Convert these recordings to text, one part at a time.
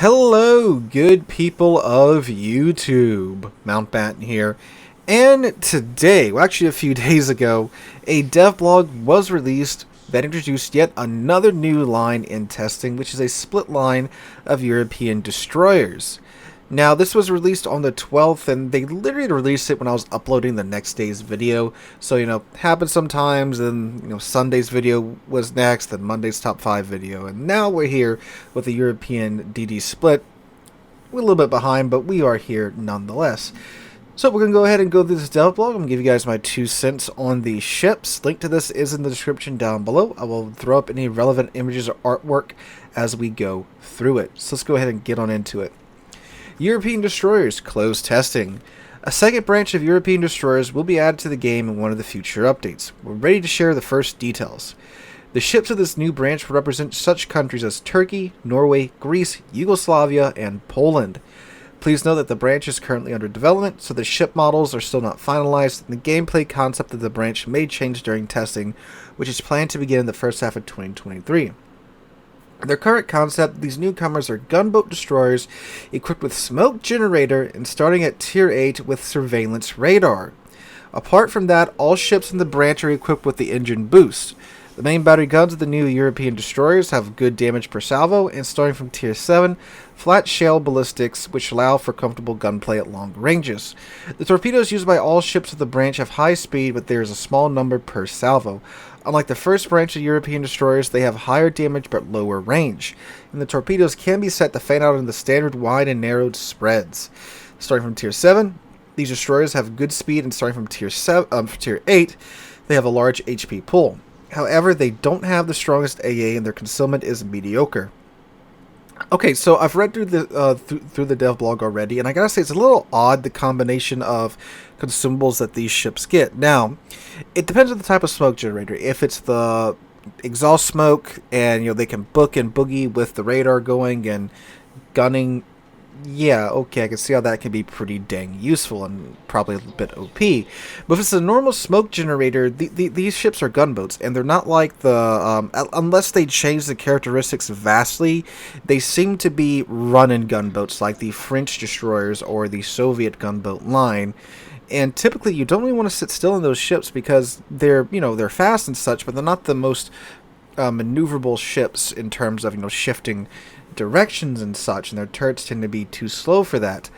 Hello, good people of YouTube. Mountbatten here. And today, well actually a few days ago, a devblog was released that introduced yet another new line in testing, which is a split line of European destroyers. Now, this was released on the 12th, and they literally released it when I was uploading the next day's video. So, happens sometimes, and, Sunday's video was next, then Monday's top 5 video. And now we're here with the European DD split. We're a little bit behind, but we are here nonetheless. So we're going to go ahead and go through this devblog. I'm going to give you guys my 2 cents on the ships. Link to this is in the description down below. I will throw up any relevant images or artwork as we go through it. So let's go ahead and get on into it. European destroyers closed testing. A second branch of European destroyers will be added to the game in one of the future updates. We're ready to share the first details. The ships of this new branch will represent such countries as Turkey, Norway, Greece, Yugoslavia, and Poland. Please note that the branch is currently under development, so the ship models are still not finalized, and the gameplay concept of the branch may change during testing, which is planned to begin in the first half of 2023. Their current concept, these newcomers are gunboat destroyers equipped with smoke generator and starting at tier 8 with surveillance radar. Apart from that, all ships in the branch are equipped with the engine boost. The main battery guns of the new European destroyers have good damage per salvo, and starting from tier 7, flat shell ballistics which allow for comfortable gunplay at long ranges. The torpedoes used by all ships of the branch have high speed, but there is a small number per salvo. Unlike the first branch of European destroyers, they have higher damage but lower range, and the torpedoes can be set to fan out in the standard wide and narrowed spreads. Starting from tier 7, these destroyers have good speed, and starting from tier 8, they have a large HP pool. However, they don't have the strongest AA, and their concealment is mediocre. Okay, so I've read through the through the devblog already, and I gotta say it's a little odd, the combination of consumables that these ships get. Now, it depends on the type of smoke generator. If it's the exhaust smoke, and they can book and boogie with the radar going and gunning, yeah, okay, I can see how that can be pretty dang useful and probably a little bit OP. But if it's a normal smoke generator, these ships are gunboats, and they're not like the, unless they change the characteristics vastly, they seem to be run-in gunboats like the French destroyers or the Soviet gunboat line. And typically you don't really want to sit still in those ships because they're, they're fast and such, but they're not the most maneuverable ships in terms of, shifting directions and such, and their turrets tend to be too slow for that.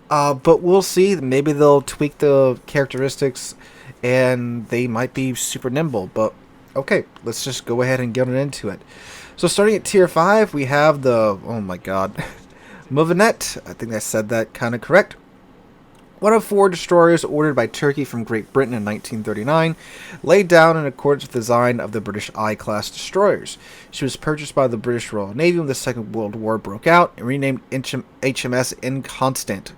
But we'll see. Maybe they'll tweak the characteristics and they might be super nimble. But okay, let's just go ahead and get into it. So starting at tier 5, we have the, oh my god, Muavenet. I think I said that kind of correct. One of 4 destroyers ordered by Turkey from Great Britain in 1939, laid down in accordance with the design of the British I-class destroyers. She was purchased by the British Royal Navy when the Second World War broke out and renamed HMS Inconstant.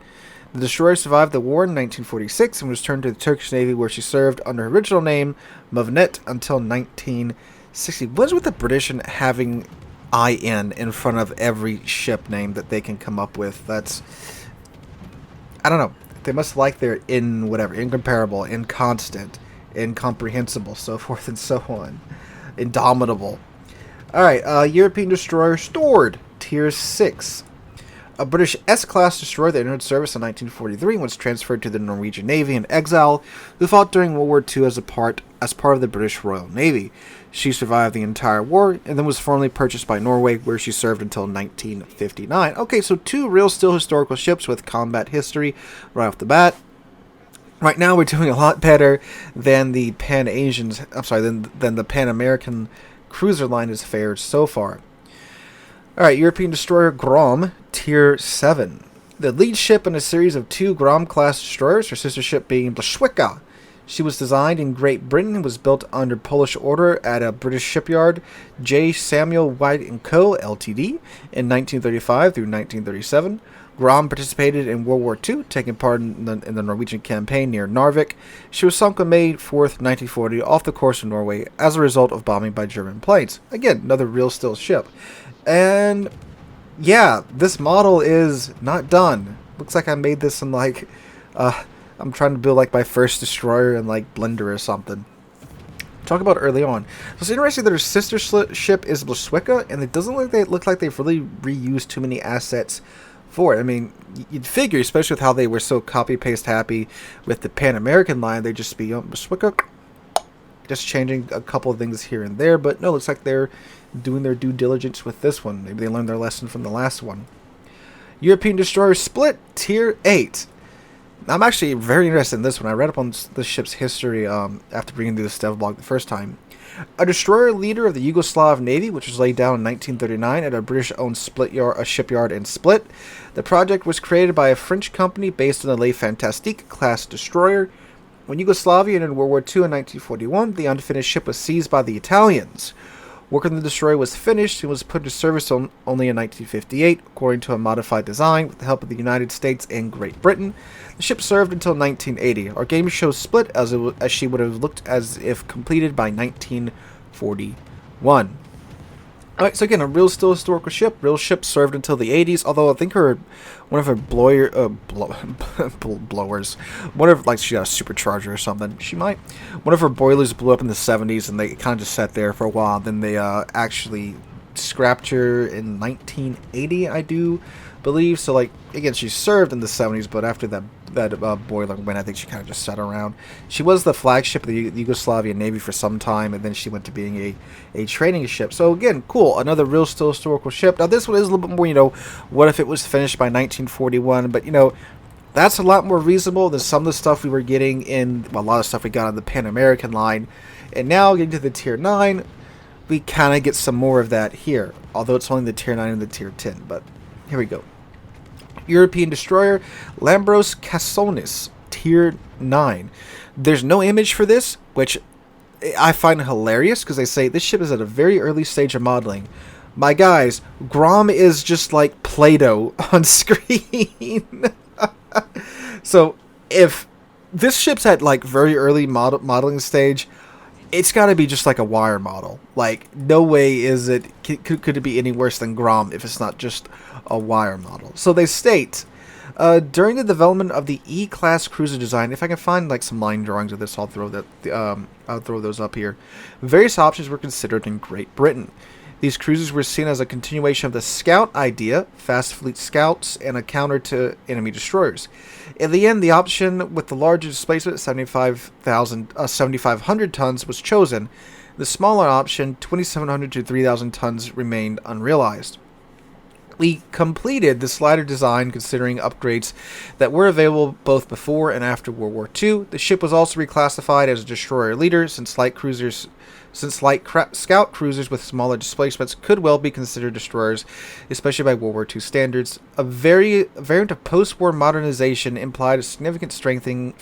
The destroyer survived the war in 1946 and was returned to the Turkish Navy, where she served under her original name, Muavenet, until 1960. What is with the British and having IN in front of every ship name that they can come up with? That's, I don't know. They must like their incomparable, inconstant, incomprehensible, so forth and so on. Indomitable. Alright, European destroyer stored, tier 6. A British S-class destroyer that entered service in 1943 and was transferred to the Norwegian Navy in exile, who fought during World War II as part of the British Royal Navy. She survived the entire war and then was formally purchased by Norway, where she served until 1959. Okay, so 2 real still historical ships with combat history right off the bat. Right now we're doing a lot better than the than the Pan-American cruiser line has fared so far. Alright, European destroyer Grom, tier 7. The lead ship in a series of 2 Grom-class destroyers, her sister ship being Bullsh. She was designed in Great Britain and was built under Polish order at a British shipyard, J. Samuel White & Co., Ltd., in 1935 through 1937. Grom participated in World War II, taking part in the Norwegian campaign near Narvik. She was sunk on May 4th, 1940, off the coast of Norway as a result of bombing by German planes. Again, another real still ship. And yeah, this model is not done. Looks like I made this in I'm trying to build my first destroyer in Blender or something. talk about early on. So it's interesting that her sister ship is Blashwicka, and it doesn't look like they've really reused too many assets for it. I mean, you'd figure, especially with how they were so copy-paste happy with the Pan-American line, they'd just be Blashwicka, just changing a couple of things here and there. But no, it looks like they're doing their due diligence with this one. Maybe they learned their lesson from the last one. European destroyer Split, Tier 8. I'm actually very interested in this one. I read up on this ship's history after bringing through this DevBlog the first time. A destroyer leader of the Yugoslav Navy, which was laid down in 1939 at a British-owned shipyard in Split. The project was created by a French company based on the Le Fantastique class destroyer. When Yugoslavia ended World War II in 1941, the unfinished ship was seized by the Italians. Work on the destroyer was finished and was put into service only in 1958, according to a modified design with the help of the United States and Great Britain. The ship served until 1980. Our game shows Split as she would have looked as if completed by 1941. Alright, so again, a real still historical ship. Real ship served until the 80s, although I think one of her blowers, like she got a supercharger or something, one of her boilers blew up in the 70s, and they kind of just sat there for a while. Then they actually scrapped her in 1980, I do believe. So, like, again, she served in the 70s, but after that boiler went, I think she kind of just sat around. She was the flagship of the Yugoslavian Navy for some time, and then she went to being a training ship. So again, cool, another real still historical ship. Now this one is a little bit more, what if it was finished by 1941? But that's a lot more reasonable than some of the stuff we were getting in, well, a lot of stuff we got on the Pan American line. And now getting to the Tier 9, we kind of get some more of that here, although it's only the Tier 9 and the Tier 10. But here we go. European destroyer Lambros Katsonis, Tier 9. There's no image for this, which I find hilarious because they say this ship is at a very early stage of modeling. My guys, Grom is just like Play-Doh on screen. So if this ship's at like very early modeling stage, it's got to be just like a wire model. Like, no way is it could it be any worse than Grom if it's not just a wire model. So they state, during the development of the E-class cruiser design, if I can find like some line drawings of this, I'll throw those up here. Various options were considered in Great Britain. These cruisers were seen as a continuation of the Scout idea, fast fleet scouts, and a counter to enemy destroyers. In the end, the option with the larger displacement, 7,500 tons, was chosen. The smaller option, 2,700 to 3,000 tons, remained unrealized. We completed this lighter design considering upgrades that were available both before and after World War II. The ship was also reclassified as a destroyer leader since light scout cruisers with smaller displacements could well be considered destroyers, especially by World War II standards. A variant of post-war modernization implied a significant strengthening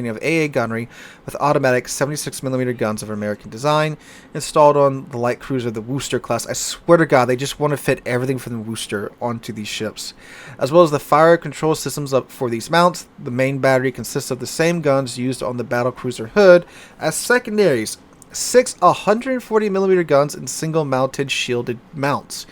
of AA gunnery with automatic 76mm guns of American design installed on the light cruiser, the Worcester class. I swear to God, they just want to fit everything from the Worcester onto these ships. As well as the fire control systems up for these mounts, the main battery consists of the same guns used on the battlecruiser hood as secondaries. 6 140mm guns and single-mounted shielded mounts.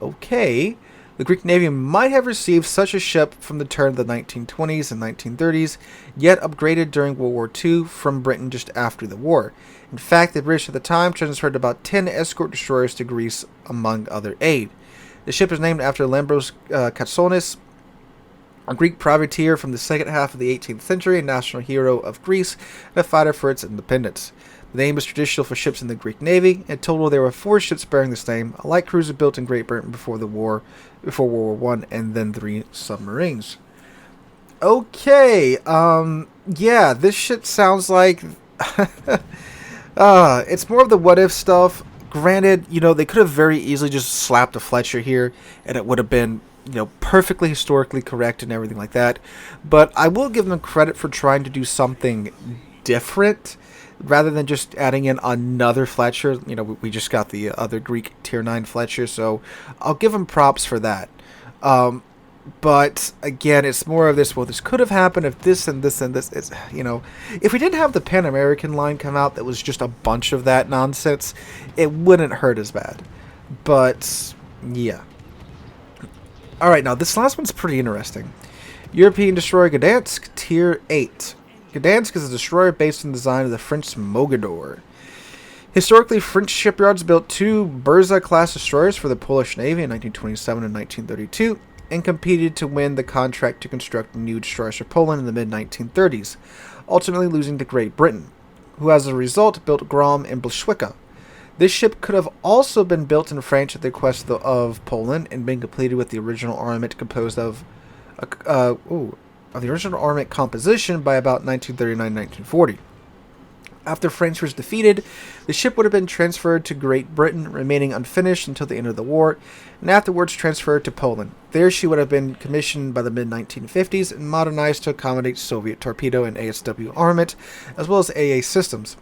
Okay, the Greek Navy might have received such a ship from the turn of the 1920s and 1930s, yet upgraded during World War II from Britain just after the war. In fact, the British at the time transferred about 10 escort destroyers to Greece, among other aid. The ship is named after Lambros Katsonis, a Greek privateer from the second half of the 18th century, a national hero of Greece, and a fighter for its independence. The name is traditional for ships in the Greek Navy. In total, there were 4 ships bearing this name, a light cruiser built in Great Britain before World War I, and then 3 submarines. Okay, yeah, this ship sounds like... it's more of the what-if stuff. Granted, they could have very easily just slapped a Fletcher here, and it would have been, perfectly historically correct and everything like that. But I will give them credit for trying to do something different, rather than just adding in another Fletcher. We just got the other Greek Tier 9 Fletcher, so I'll give them props for that. But again, it's more of this, well, this could have happened if this and this and this. It's, if we didn't have the Pan American line come out that was just a bunch of that nonsense, it wouldn't hurt as bad. But, yeah. Alright, now this last one's pretty interesting. European destroyer Gdansk, Tier 8. Gdansk is a destroyer based on the design of the French Mogador. Historically, French shipyards built 2 Burza-class destroyers for the Polish Navy in 1927 and 1932, and competed to win the contract to construct new destroyers for Poland in the mid-1930s, ultimately losing to Great Britain, who as a result built Grom and Bullsh. This ship could have also been built in France at the request of Poland and been completed with the original armament composed of the original armament composition by about 1939-1940. After France was defeated, the ship would have been transferred to Great Britain, remaining unfinished until the end of the war, and afterwards transferred to Poland. There she would have been commissioned by the mid-1950s and modernized to accommodate Soviet torpedo and ASW armament, as well as AA systems.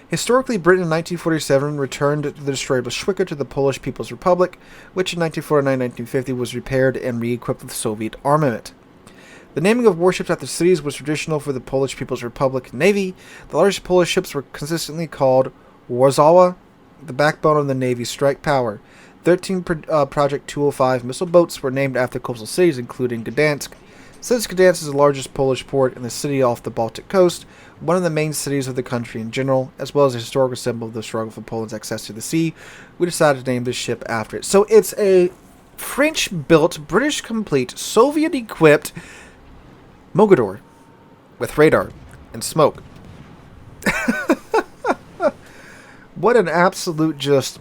Historically, Britain in 1947 returned the destroyer Bullsh to the Polish People's Republic, which in 1949-1950 was repaired and re-equipped with Soviet armament. The naming of warships after cities was traditional for the Polish People's Republic Navy. The largest Polish ships were consistently called Warsaw, the backbone of the Navy's strike power. 13 Project 205 missile boats were named after coastal cities, including Gdansk. Since Gdansk is the largest Polish port and the city off the Baltic coast, one of the main cities of the country in general, as well as a historical symbol of the struggle for Poland's access to the sea, we decided to name this ship after it. So it's a French-built, British-complete, Soviet-equipped Mogador with radar and smoke. What an absolute just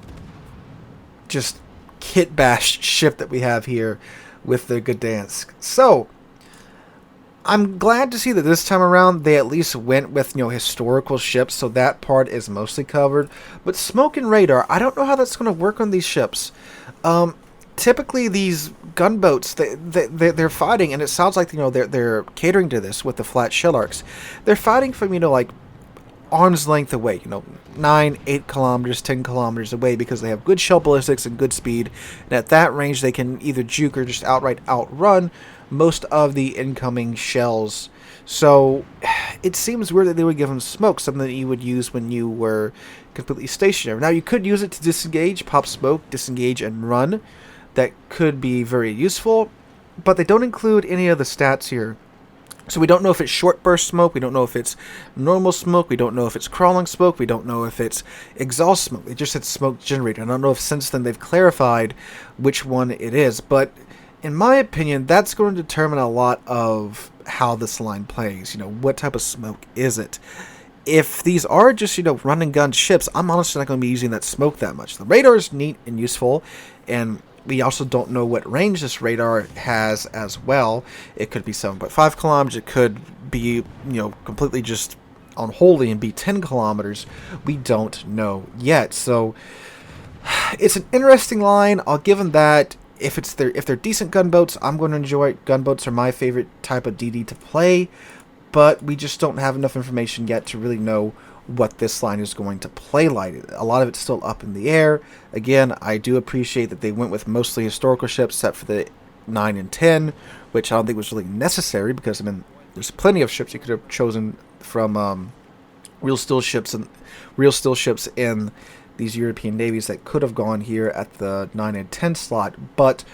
kit bashed ship that we have here with the Gdansk. So I'm glad to see that this time around they at least went with historical ships, so that part is mostly covered. But smoke and radar, I don't know how that's going to work on these ships. Typically these gunboats, they're fighting, and it sounds like they're catering to this with the flat shell arcs. They're fighting from like arm's length away, 9, 8 kilometers, 10 kilometers away, because they have good shell ballistics and good speed, and at that range they can either juke or just outright outrun most of the incoming shells. So it seems weird that they would give them smoke, something that you would use when you were completely stationary. Now you could use it to disengage, pop smoke, disengage, and run. That could be very useful, but they don't include any of the stats here. So we don't know if it's short burst smoke, we don't know if it's normal smoke, we don't know if it's crawling smoke, we don't know if it's exhaust smoke. It just said smoke generator. I don't know if since then they've clarified which one it is, but in my opinion, that's going to determine a lot of how this line plays. What type of smoke is it? If these are just, run and gun ships, I'm honestly not going to be using that smoke that much. The radar is neat and useful, and we also don't know what range this radar has as well. It could be 7.5 kilometers. It could be, completely just unholy and be 10 kilometers. We don't know yet. So it's an interesting line. I'll give them that. If they're decent gunboats, I'm going to enjoy it. Gunboats are my favorite type of DD to play, but we just don't have enough information yet to really know what this line is going to play like. A lot of it's still up in the air. Again, I do appreciate that they went with mostly historical ships, except for the 9 and 10, which I don't think was really necessary, because there's plenty of ships you could have chosen from real steel ships in these European navies that could have gone here at the 9 and 10 slot. But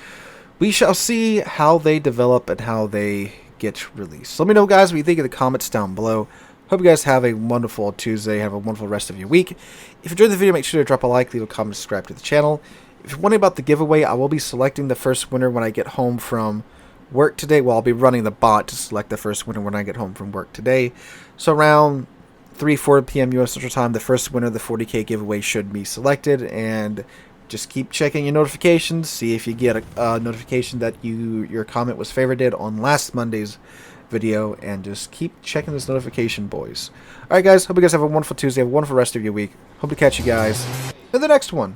we shall see how they develop and how they get released. So let me know, guys, what you think in the comments down below. Hope you guys have a wonderful Tuesday. Have a wonderful rest of your week. If you enjoyed the video, make sure to drop a like, leave a comment, subscribe to the channel. If you're wondering about the giveaway, I will be selecting the first winner when I get home from work today. Well, I'll be running the bot to select the first winner when I get home from work today. So around 3-4 p.m. U.S. Central Time, the first winner of the 40K giveaway should be selected. And just keep checking your notifications. See if you get a notification that your comment was favorited on last Monday's video, and just keep checking this notification, boys. Alright guys, hope you guys have a wonderful Tuesday, have a wonderful rest of your week. Hope to catch you guys in the next one.